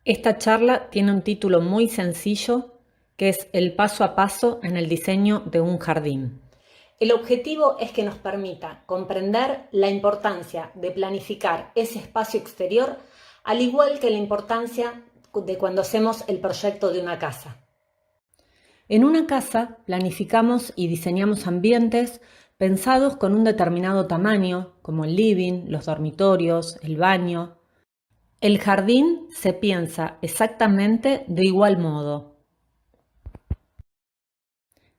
Esta charla tiene un título muy sencillo, que es El paso a paso en el diseño de un jardín. El objetivo es que nos permita comprender la importancia de planificar ese espacio exterior, al igual que la importancia de cuando hacemos el proyecto de una casa. En una casa planificamos y diseñamos ambientes pensados con un determinado tamaño, como el living, los dormitorios, el baño. El jardín se piensa exactamente de igual modo.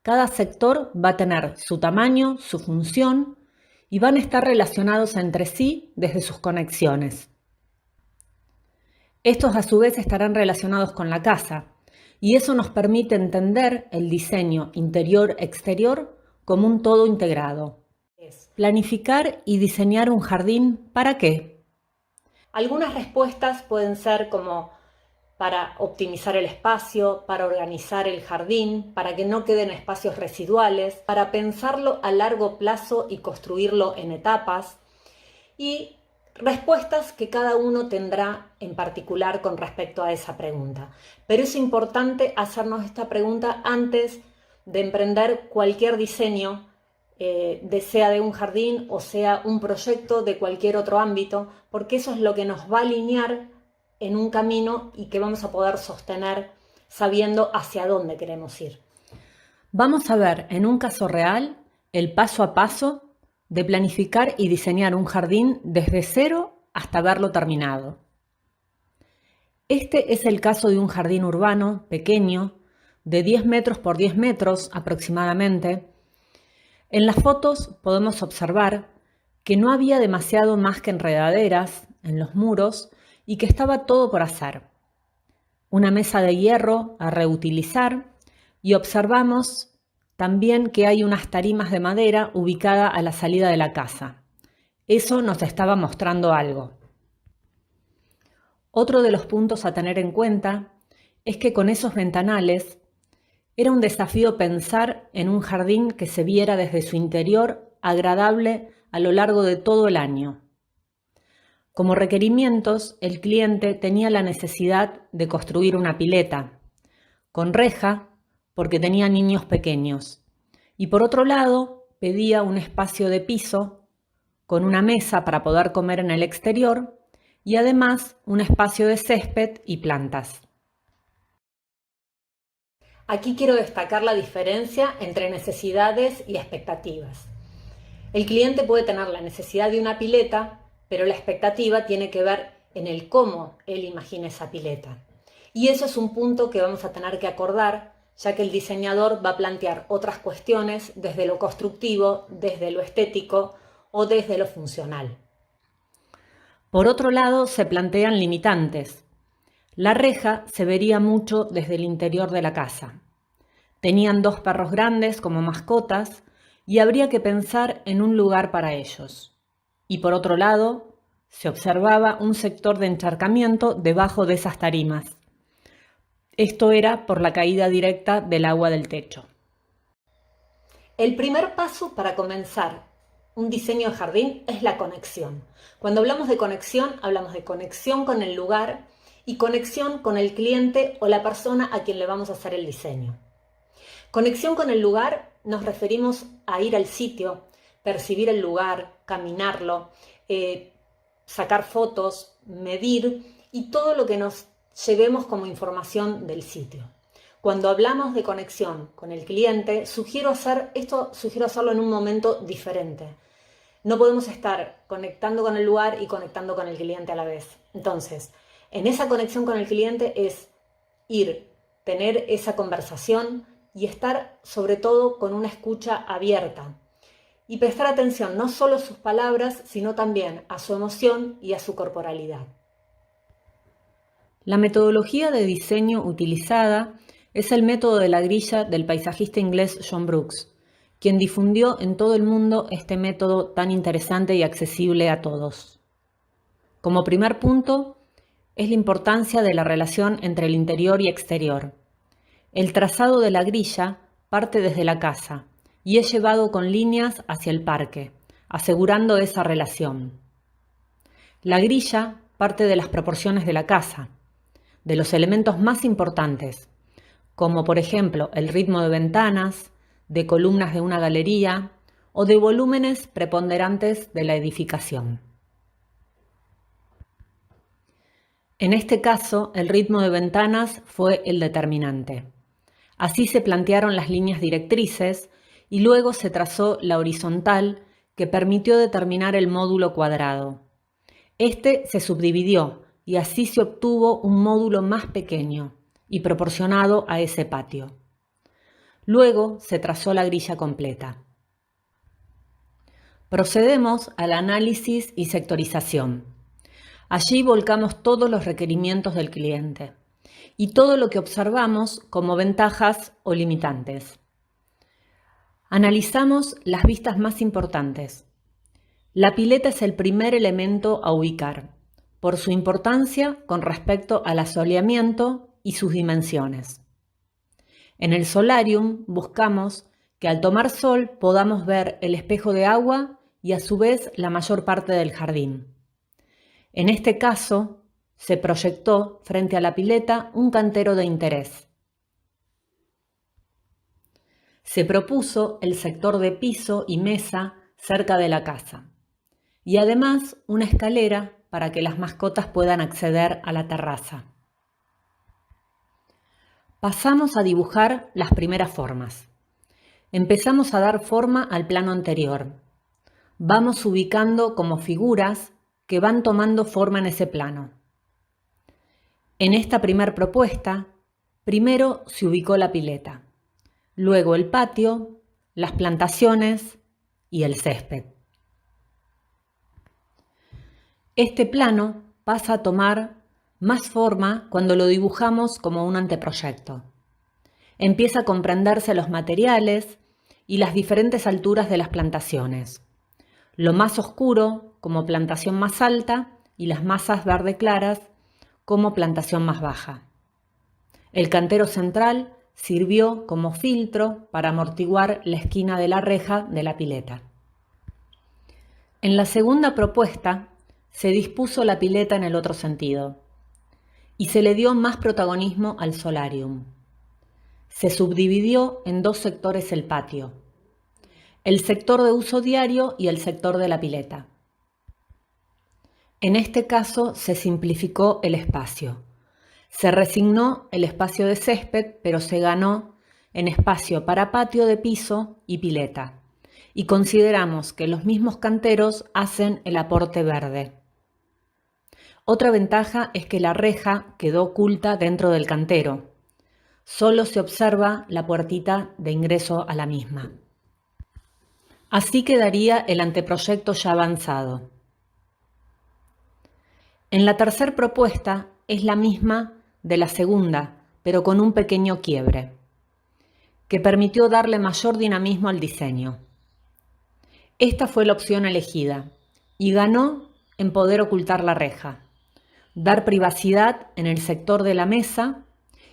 Cada sector va a tener su tamaño, su función y van a estar relacionados entre sí desde sus conexiones. Estos a su vez estarán relacionados con la casa y eso nos permite entender el diseño interior-exterior como un todo integrado. Planificar y diseñar un jardín, ¿para qué? Algunas respuestas pueden ser como para optimizar el espacio, para organizar el jardín, para que no queden espacios residuales, para pensarlo a largo plazo y construirlo en etapas, y respuestas que cada uno tendrá en particular con respecto a esa pregunta. Pero es importante hacernos esta pregunta antes de emprender cualquier diseño, sea de un jardín o sea un proyecto de cualquier otro ámbito, porque eso es lo que nos va a alinear en un camino y que vamos a poder sostener sabiendo hacia dónde queremos ir. Vamos a ver en un caso real el paso a paso de planificar y diseñar un jardín desde cero hasta verlo terminado. Este es el caso de un jardín urbano pequeño, de 10 metros por 10 metros aproximadamente. En las fotos podemos observar que no había demasiado más que enredaderas en los muros y que estaba todo por hacer. Una mesa de hierro a reutilizar y observamos también que hay unas tarimas de madera ubicadas a la salida de la casa. Eso nos estaba mostrando algo. Otro de los puntos a tener en cuenta es que con esos ventanales era un desafío pensar en un jardín que se viera desde su interior agradable a lo largo de todo el año. Como requerimientos, el cliente tenía la necesidad de construir una pileta, con reja, porque tenía niños pequeños. Y por otro lado, pedía un espacio de piso, con una mesa para poder comer en el exterior, y además un espacio de césped y plantas. Aquí quiero destacar la diferencia entre necesidades y expectativas. El cliente puede tener la necesidad de una pileta, pero la expectativa tiene que ver en el cómo él imagina esa pileta. Y eso es un punto que vamos a tener que acordar, ya que el diseñador va a plantear otras cuestiones desde lo constructivo, desde lo estético o desde lo funcional. Por otro lado, se plantean limitantes. La reja se vería mucho desde el interior de la casa. Tenían 2 perros grandes como mascotas y habría que pensar en un lugar para ellos. Y por otro lado, se observaba un sector de encharcamiento debajo de esas tarimas. Esto era por la caída directa del agua del techo. El primer paso para comenzar un diseño de jardín es la conexión. Cuando hablamos de conexión con el lugar y conexión con el cliente o la persona a quien le vamos a hacer el diseño. Conexión con el lugar nos referimos a ir al sitio, percibir el lugar, caminarlo, sacar fotos, medir y todo lo que nos llevemos como información del sitio. Cuando hablamos de conexión con el cliente, sugiero hacerlo en un momento diferente. No podemos estar conectando con el lugar y conectando con el cliente a la vez. Entonces, en esa conexión con el cliente es tener esa conversación y estar sobre todo con una escucha abierta y prestar atención no solo a sus palabras, sino también a su emoción y a su corporalidad. La metodología de diseño utilizada es el método de la grilla del paisajista inglés John Brooks, quien difundió en todo el mundo este método tan interesante y accesible a todos. Como primer punto, es la importancia de la relación entre el interior y exterior. El trazado de la grilla parte desde la casa y es llevado con líneas hacia el parque, asegurando esa relación. La grilla parte de las proporciones de la casa. de los elementos más importantes, como por ejemplo el ritmo de ventanas, de columnas de una galería o de volúmenes preponderantes de la edificación. En este caso, el ritmo de ventanas fue el determinante. Así se plantearon las líneas directrices y luego se trazó la horizontal que permitió determinar el módulo cuadrado. Este se subdividió y así se obtuvo un módulo más pequeño y proporcionado a ese patio. Luego se trazó la grilla completa. Procedemos al análisis y sectorización. Allí volcamos todos los requerimientos del cliente y todo lo que observamos como ventajas o limitantes. Analizamos las vistas más importantes. La pileta es el primer elemento a ubicar, por su importancia con respecto al asoleamiento y sus dimensiones. En el solarium buscamos que al tomar sol podamos ver el espejo de agua y a su vez la mayor parte del jardín. En este caso, se proyectó frente a la pileta un cantero de interés. Se propuso el sector de piso y mesa cerca de la casa y además una escalera para que las mascotas puedan acceder a la terraza. Pasamos a dibujar las primeras formas. Empezamos a dar forma al plano anterior. Vamos ubicando como figuras que van tomando forma en ese plano. En esta primera propuesta, primero se ubicó la pileta, luego el patio, las plantaciones y el césped. Este plano pasa a tomar más forma cuando lo dibujamos como un anteproyecto. Empieza a comprenderse los materiales y las diferentes alturas de las plantaciones. Lo más oscuro como plantación más alta y las masas verde claras como plantación más baja. El cantero central sirvió como filtro para amortiguar la esquina de la reja de la pileta. En la segunda propuesta se dispuso la pileta en el otro sentido y se le dio más protagonismo al solarium. Se subdividió en dos sectores el patio, el sector de uso diario y el sector de la pileta. En este caso se simplificó el espacio. Se resignó el espacio de césped, pero se ganó en espacio para patio de piso y pileta. Y consideramos que los mismos canteros hacen el aporte verde. Otra ventaja es que la reja quedó oculta dentro del cantero. Solo se observa la puertita de ingreso a la misma. Así quedaría el anteproyecto ya avanzado. En la tercera propuesta es la misma de la segunda, pero con un pequeño quiebre, que permitió darle mayor dinamismo al diseño. Esta fue la opción elegida y ganó en poder ocultar la reja, dar privacidad en el sector de la mesa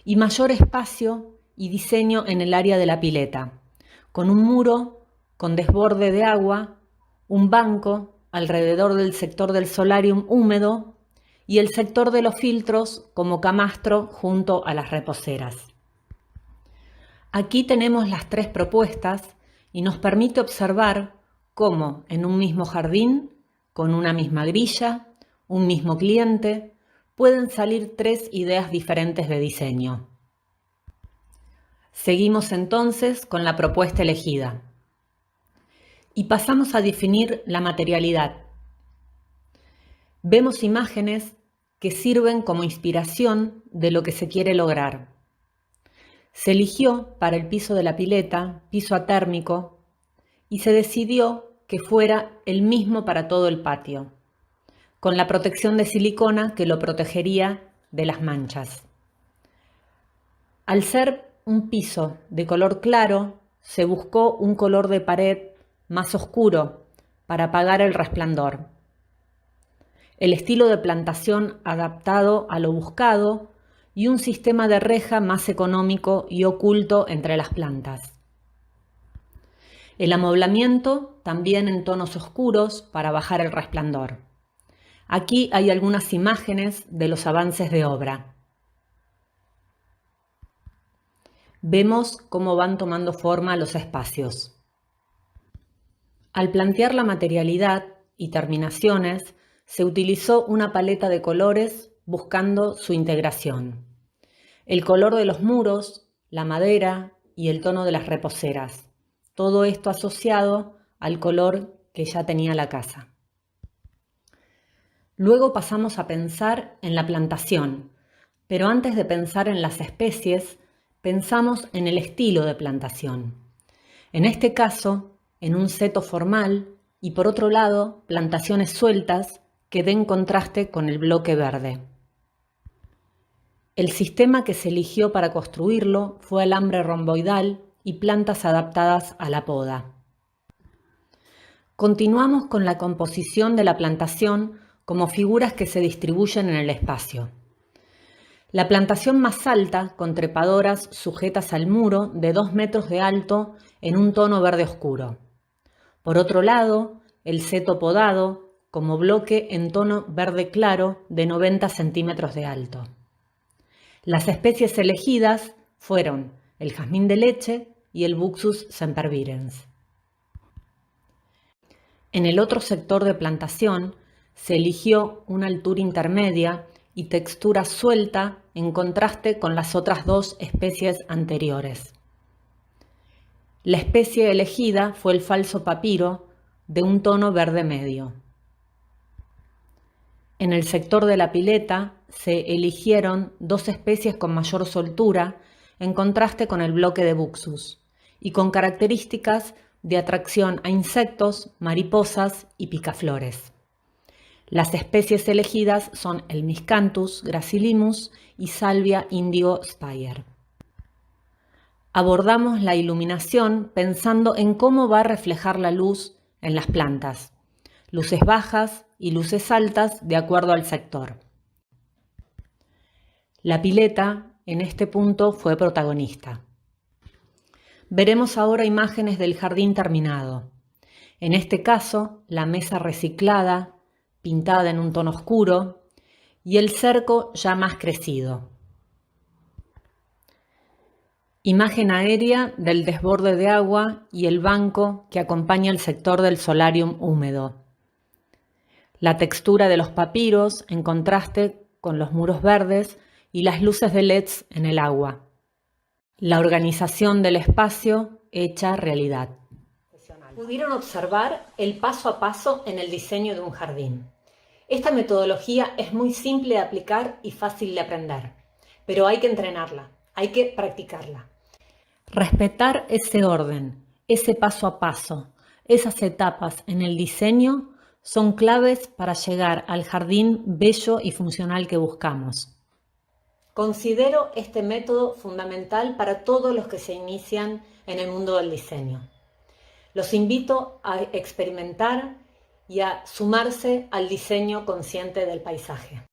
y mayor espacio y diseño en el área de la pileta, con un muro con desborde de agua, un banco alrededor del sector del solarium húmedo y el sector de los filtros como camastro junto a las reposeras. Aquí tenemos las tres propuestas y nos permite observar cómo en un mismo jardín, con una misma grilla, un mismo cliente, pueden salir tres ideas diferentes de diseño. Seguimos entonces con la propuesta elegida y pasamos a definir la materialidad. Vemos imágenes que sirven como inspiración de lo que se quiere lograr. Se eligió para el piso de la pileta, piso atérmico, y se decidió que fuera el mismo para todo el patio, con la protección de silicona que lo protegería de las manchas. Al ser un piso de color claro, se buscó un color de pared más oscuro para apagar el resplandor. El estilo de plantación adaptado a lo buscado y un sistema de reja más económico y oculto entre las plantas. El amoblamiento también en tonos oscuros para bajar el resplandor. Aquí hay algunas imágenes de los avances de obra. vemos cómo van tomando forma los espacios. Al plantear la materialidad y terminaciones, se utilizó una paleta de colores buscando su integración. El color de los muros, la madera y el tono de las reposeras. Todo esto asociado al color que ya tenía la casa. Luego pasamos a pensar en la plantación, pero antes de pensar en las especies, pensamos en el estilo de plantación. En este caso, en un seto formal y por otro lado, plantaciones sueltas que den contraste con el bloque verde. El sistema que se eligió para construirlo fue alambre romboidal y plantas adaptadas a la poda. Continuamos con la composición de la plantación como figuras que se distribuyen en el espacio. La plantación más alta, con trepadoras sujetas al muro de 2 metros de alto en un tono verde oscuro. Por otro lado, el seto podado, como bloque en tono verde claro de 90 centímetros de alto. Las especies elegidas fueron el jazmín de leche y el Buxus sempervirens. En el otro sector de plantación se eligió una altura intermedia y textura suelta en contraste con las otras 2 especies anteriores. La especie elegida fue el falso papiro de un tono verde medio. En el sector de la pileta se eligieron 2 especies con mayor soltura en contraste con el bloque de Buxus y con características de atracción a insectos, mariposas y picaflores. Las especies elegidas son el Miscanthus gracilimus y Salvia indigo Speyer. Abordamos la iluminación pensando en cómo va a reflejar la luz en las plantas, luces bajas y luces altas de acuerdo al sector. La pileta en este punto fue protagonista. Veremos ahora imágenes del jardín terminado. En este caso, la mesa reciclada, pintada en un tono oscuro, y el cerco ya más crecido. Imagen aérea del desborde de agua y el banco que acompaña el sector del solarium húmedo. La textura de los papiros en contraste con los muros verdes y las luces de LEDs en el agua. La organización del espacio hecha realidad. Pudieron observar el paso a paso en el diseño de un jardín. Esta metodología es muy simple de aplicar y fácil de aprender, pero hay que entrenarla, hay que practicarla. Respetar ese orden, ese paso a paso, esas etapas en el diseño son claves para llegar al jardín bello y funcional que buscamos. Considero este método fundamental para todos los que se inician en el mundo del diseño. Los invito a experimentar y a sumarse al diseño consciente del paisaje.